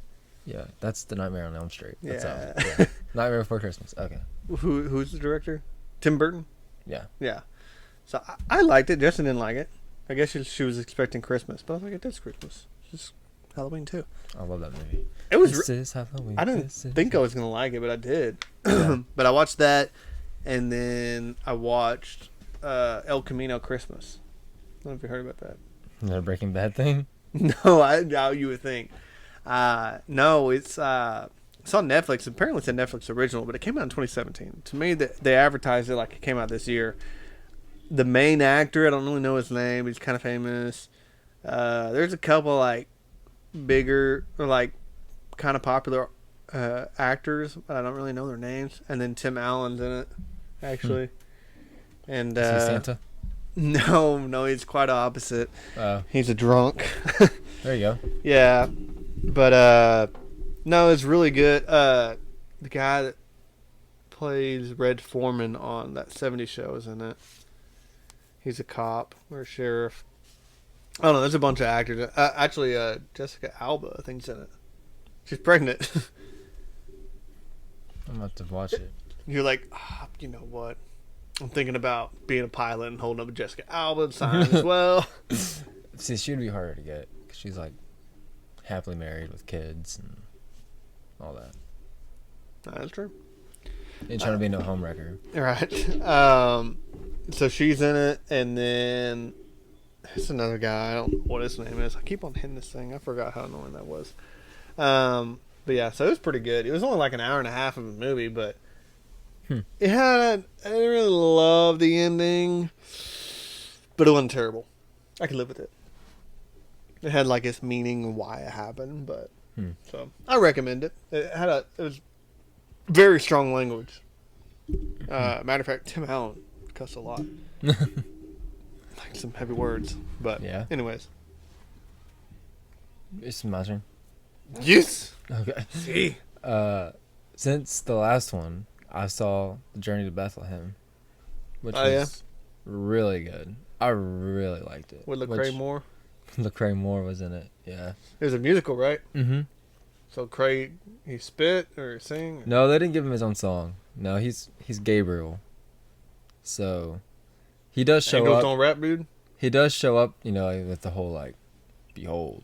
Yeah, that's The Nightmare on Elm Street. That's Yeah. yeah. Nightmare Before Christmas. Okay. Who's the director? Tim Burton? Yeah. Yeah. So I liked it. Justin didn't like it. I guess she was expecting Christmas, but I was like, it is Christmas. It's just Halloween too. I love that movie. It was. This is Halloween. I didn't This is think I was gonna like it, but I did. Yeah. But I watched that, and then I watched El Camino Christmas. I don't know if you heard about that. Is that a Breaking Bad thing? No, I doubt you would think. No, it's on Netflix. Apparently, it's a Netflix original, but it came out in 2017. To me, they advertised it like it came out this year. The main actor, I don't really know his name. He's kind of famous. There's a couple like bigger or like kind of popular actors, but I don't really know their names. And then Tim Allen's in it, actually. And Is he Santa? No, he's quite opposite. He's a drunk. There you go. Yeah, but no, it's really good. The guy that plays Red Foreman on that '70s show is in it. He's a cop or a sheriff. I don't know. There's a bunch of actors. Actually, Jessica Alba, I think, is in it. She's pregnant. I'm about to watch it. You're like, you know what? I'm thinking about being a pilot and holding up a Jessica Alba sign as well. See, she would be harder to get because she's like happily married with kids and all that. That's true. Ain't trying to be no homewrecker. Right. So she's in it, and then there's another guy. I don't know what his name is. I keep on hitting this thing. I forgot how annoying that was. But yeah, so it was pretty good. It was only like an hour and a half of a movie, but it had. I didn't really love the ending, but it wasn't terrible. I could live with it. It had like its meaning and why it happened, but so I recommend it. It was very strong language. Matter of fact, Tim Allen cussed a lot, like some heavy words. But Yeah. anyways, It's my turn. yes. Okay. See, Since the last one, I saw The Journey to Bethlehem, which Oh, yeah? was really good. I really liked it. with Lecrae Which- Moore. Lecrae Moore was in it. Yeah. It was a musical, right? Mm-hmm. So Craig, he spit or sing. No, they didn't give him his own song. No, he's Gabriel. So he does show Angels up. don't rap, dude. He does show up, with the whole like, behold,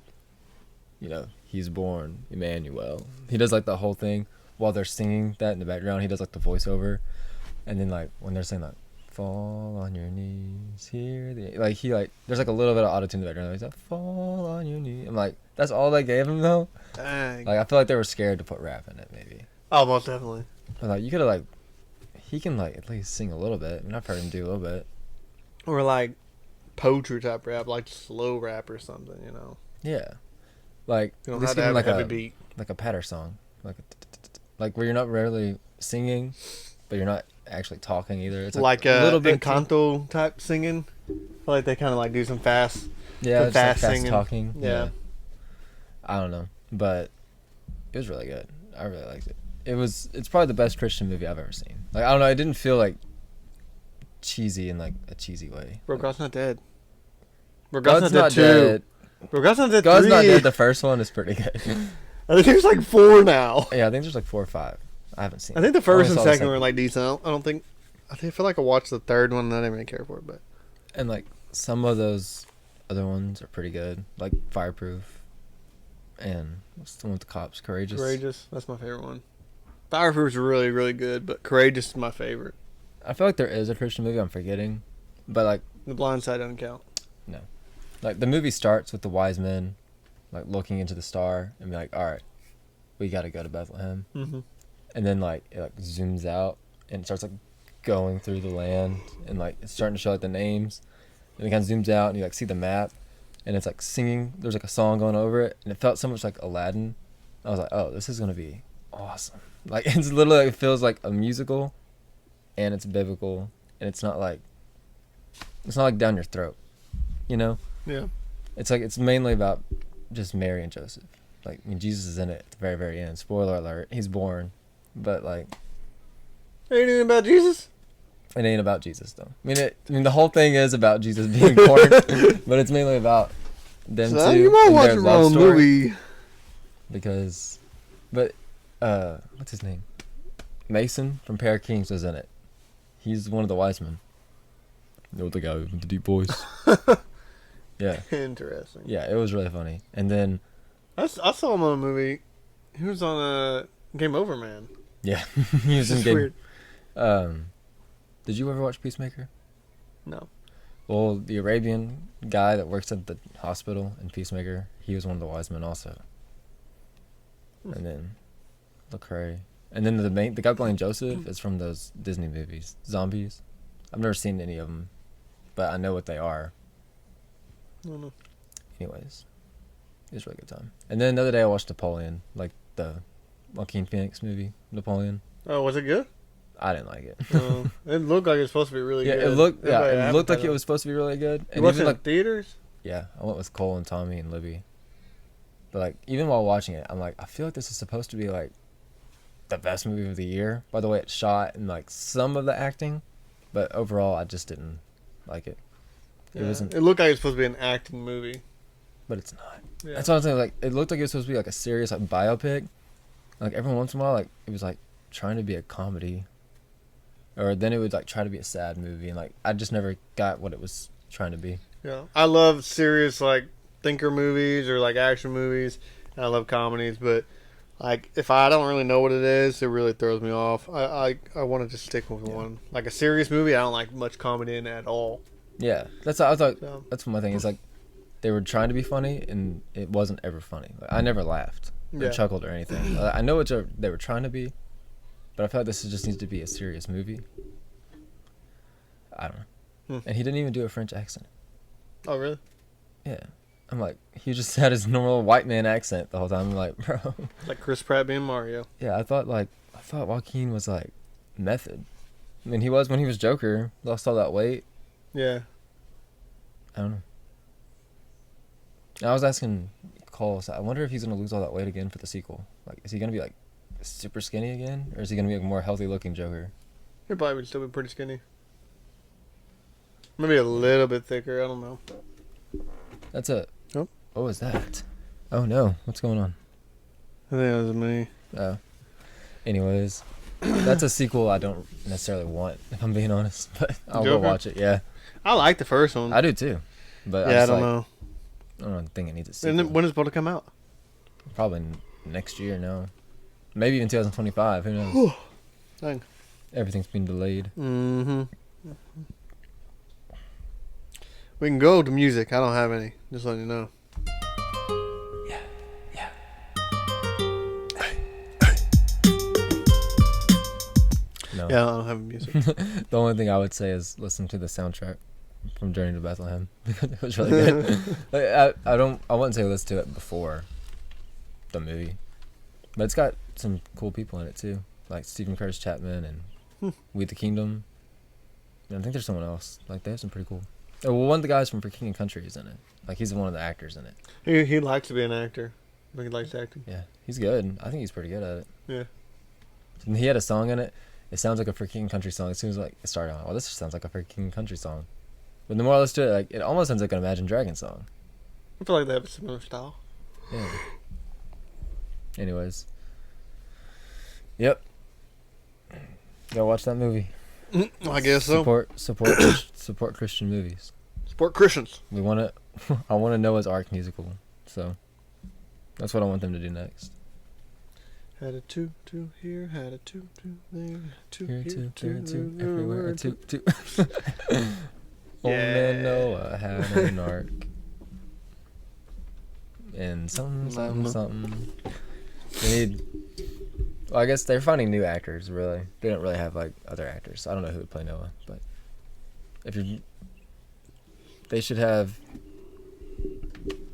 he's born Emmanuel. He does like the whole thing while they're singing that in the background. He does like the voiceover, and then like when they're saying like, fall on your knees, hear the there's like a little bit of auto tune in the background. He's like, fall on your knees. I'm like, that's all they gave him though. Dang. Like I feel like they were scared to put rap in it maybe. Oh, most definitely. But like you could have like, he can like at least sing a little bit. I mean, I've heard him do a little bit. Or like poetry type rap, like slow rap or something, you know. Yeah, like You at don't least have to give him have like a heavy a beat. like a patter song, like where you're not really singing, but you're not actually talking either. It's Like a little bit Encanto type singing. I feel like they kind of like do some fast. yeah, some just like fast fast singing. talking. Yeah. I don't know, but it was really good. I really liked it. It's probably the best Christian movie I've ever seen. Like I don't know, it didn't feel like cheesy in like a cheesy way. Bro, Like, God's not dead. Bro, God's not two. dead. Bro, God's not dead. God's 3. not dead. The first one is pretty good. I think there's like 4 now. Yeah, I think there's like 4 or 5. I haven't seen. I think the it. first only and saw the second were like decent. I feel like I watched the third one and I didn't really care for it, but And like some of those other ones are pretty good, like Fireproof, and what's the one with the cops? Courageous. That's my favorite one. Fireproof's really, really good, but Courageous is my favorite. I feel like there is a Christian movie I'm forgetting, but like The Blind Side doesn't count. the movie starts with the wise men, like looking into the star and be like, all right, we got to go to Bethlehem, Mm-hmm. and then like it like zooms out and it starts like going through the land and like it's starting to show like the names, and it kind of zooms out and you like see the map, and it's like singing. There's like a song going over it, and it felt so much like Aladdin. I was like, oh, this is gonna be awesome. Like it's literally it feels like a musical, and it's biblical, and it's not like down your throat, you know. Yeah. It's mainly about just Mary and Joseph. Like I mean, Jesus is in it at the very very end. Spoiler alert, he's born, but like Anything about Jesus? it ain't about Jesus though. I mean the whole thing is about Jesus being born, but it's mainly about them So two you might and watch their a love wrong story. movie. Because, but what's his name? Mason from Pair of Kings was in it. He's one of the wise men. You know the guy with the deep voice. Yeah, Interesting. yeah, it was really funny. And then I saw him on a movie. He was on Game Over, man. yeah, he was in It's Game. weird. Did you ever watch Peacemaker? No. Well, the Arabian guy that works at the hospital in Peacemaker, he was one of the wise men also. And then Lecrae, and then the guy playing Joseph is from those Disney movies, Zombies. I've never seen any of them, but I know what they are. I don't know. Anyways, it was a really good time. And then the other day I watched Napoleon, like the Joaquin Phoenix movie, Napoleon. Oh, was it good? I didn't like it. It looked like it was supposed to be really Yeah, good. it looked Everybody like advertised it was supposed to be really good. You And watched even it in like theaters? yeah, I went with Cole and Tommy and Libby. But like even while watching it, I'm like, I feel like this is supposed to be like the best movie of the year. By the way it's shot and like some of the acting, but overall I just didn't like it. It Yeah. wasn't, It looked like it was supposed to be an acting movie. but it's not. Yeah. That's what I'm saying. Like it looked like it was supposed to be like a serious like biopic. Like every once in a while, like it was like trying to be a comedy, or then it would like try to be a sad movie, and like I just never got what it was trying to be. Yeah. I love serious like thinker movies or like action movies. And I love comedies, but like if I don't really know what it is, it really throws me off. I want to just stick with one. Like a serious movie, I don't like much comedy in it at all. Yeah, that's I thought. So, That's my thing. Is like they were trying to be funny, and it wasn't ever funny. Like, I never laughed or Yeah. chuckled or anything. I know what they were trying to be, but I feel like this just needs to be a serious movie. I don't know. Hmm. And he didn't even do a French accent. oh really? Yeah, I'm like, he just had his normal white man accent the whole time. I'm like, bro. Like Chris Pratt being Mario. Yeah, I thought Joaquin was like method. I mean, he was when he was Joker. Lost all that weight. Yeah. I don't know. I was asking Cole, so I wonder if he's gonna lose all that weight again for the sequel. Like, is he gonna be like super skinny again, or is he gonna be a more healthy looking Joker? He probably would still be pretty skinny. Maybe a little bit thicker. I don't know. That's a. Oh. What was that? Oh no! What's going on? I think that was me. Oh. Anyways, that's a sequel I don't necessarily want, if I'm being honest. But I'll go Joker? watch it. Yeah, I like the first one. I do too. But yeah, I I don't know. don't think it needs a And sequel. then when is it supposed to come out? Probably next year. No, maybe even 2025. Who knows? Dang. Everything's been delayed. Mm-hmm. We can go to music. I don't have any. Just letting you know. No. Yeah, I don't have music. The only thing I would say is listen to the soundtrack from Journey to Bethlehem because it was really good. Like, I wouldn't say listen to it before the movie, but it's got some cool people in it too, like Stephen Curtis Chapman and We the Kingdom. And I think there's someone else. Like they have some pretty cool. Oh, well, one of the guys from For King and Country is in it. Like he's one of the actors in it. He likes to be an actor. I think he likes acting. Yeah, he's good. I think he's pretty good at it. Yeah. And he had a song in it. It sounds like a For King and Country song. As soon as like it started on, well, this sounds like a For King and Country song. But the more I listen to it, like it almost sounds like an Imagine Dragons song. I feel like they have a similar style. Yeah. Anyways. Yep. Go watch that movie. I guess so. Support Christian movies. Support Christians. We want to. I want to Noah's Ark musical. So that's what I want them to do next. Had a two here, had a two there, two Here, here, two, there, two, there, everywhere, there, two. Old man Noah had an ark. And something. They need. Well, I guess they're finding new actors. Really, they don't really have like other actors. I don't know who would play Noah, but they should have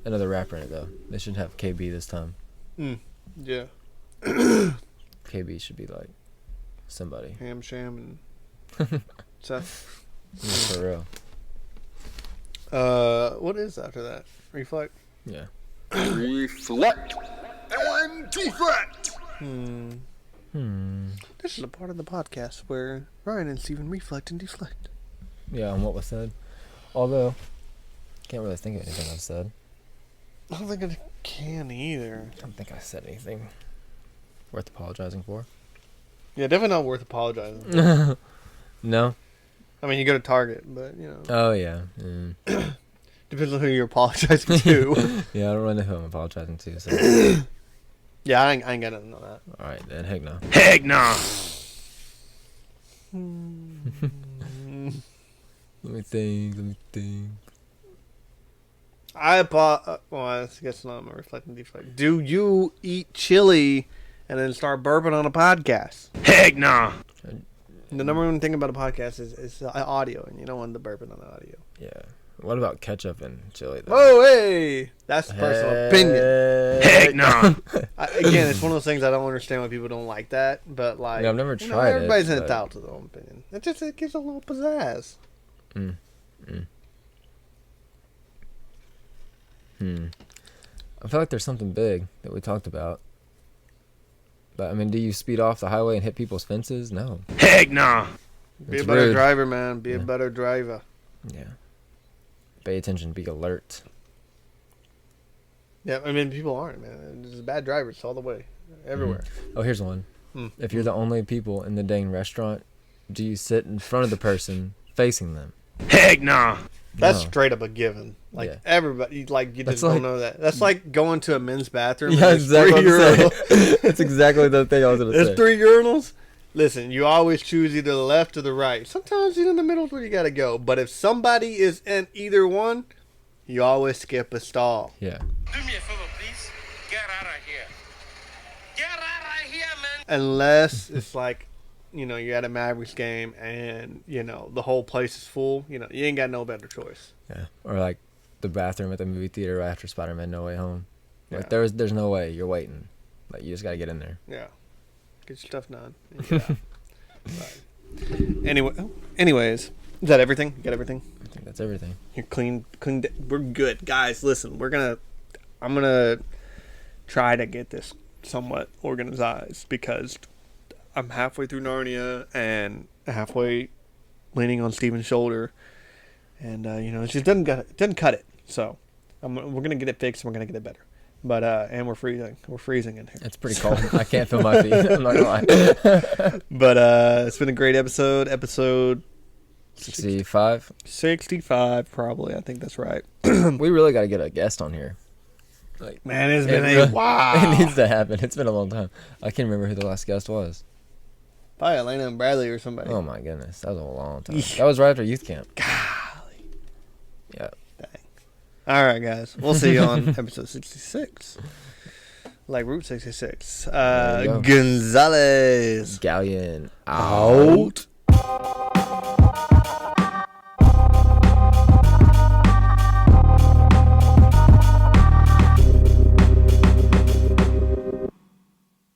another rapper in it though. They should have KB this time. Yeah. KB should be like somebody. Ham Sham and Seth. Yeah, for real. What is after that? Reflect. Yeah. Reflect and deflect. This is a part of the podcast where Ryan and Steven reflect and deflect. Yeah, on what was said. Although, can't really think of anything I've said. I don't think I can either. I don't think I said anything worth apologizing for. Yeah, definitely not worth apologizing for. No. I mean, you go to Target, but, you know. Oh yeah. Depends on who you're apologizing to. Yeah, I don't really know who I'm apologizing to. So. Yeah, I ain't got nothing on that. All right, then. Heck no. Heck no. Let me think. Well, I guess not my reflect and deflect. Do you eat chili and then start burping on a podcast? Heck no. The number one thing about a podcast is audio, and you don't want the burping on the audio. Yeah. What about ketchup and chili, though? Oh, hey! That's personal opinion. Heck no. Again, it's one of those things I don't understand why people don't like that, but like, Yeah, I've never tried it, everybody's but- entitled to their own opinion. It gives a little pizzazz. I feel like there's something big that we talked about. But, I mean, do you speed off the highway and hit people's fences? No. Heck no. Be It's a better rude. driver, man. Be a Yeah. better driver. Yeah. Pay attention. Be alert. Yeah, I mean, people aren't, man. There's bad drivers all the way, everywhere. Oh, here's one. If you're the only people in the dang restaurant, do you sit in front of the person facing them? Heck no. That's No. straight up a given. Like, Yeah. everybody, like, you That's just don't like- know that. That's like going to a men's bathroom. Yeah, and there's exactly. three What I'm urinals. saying. That's exactly the thing I was going to say. There's 3 urinals. Listen, you always choose either the left or the right. Sometimes in the middle is where you got to go. But if somebody is in either one, you always skip a stall. Yeah. Do me a favor, please. Get out of here. Get out of here, man. Unless it's like, you know, you're at a Mavericks game and, you know, the whole place is full. You know, you ain't got no better choice. Yeah. Or like the bathroom at the movie theater right after Spider-Man No Way Home. Like Yeah. there's no way you're waiting. Like you just gotta get in there. Yeah. Get your stuff done. Yeah. Right. Anyways, is that everything? You got everything? I think that's everything. You're clean. We're good, guys. Listen, I'm gonna try to get this somewhat organized because I'm halfway through Narnia and halfway leaning on Steven's shoulder, and it just doesn't cut it. So we're gonna get it fixed and we're gonna get it better. But and we're freezing. We're freezing in here. It's pretty cold. I can't feel my feet. I'm not gonna lie. But it's been a great episode. Episode 65. 65, probably. I think that's right. We really gotta get a guest on here. Like, Man, it's been really- wow. It needs to happen. It's been a long time. I can't remember who the last guest was. Probably Elena and Bradley or somebody. Oh my goodness, that was a long time. That was right after youth camp. Golly. Yeah. Dang. All right, guys. We'll see you on episode 66. Like Route 66. There you go. Gonzalez Galyean out.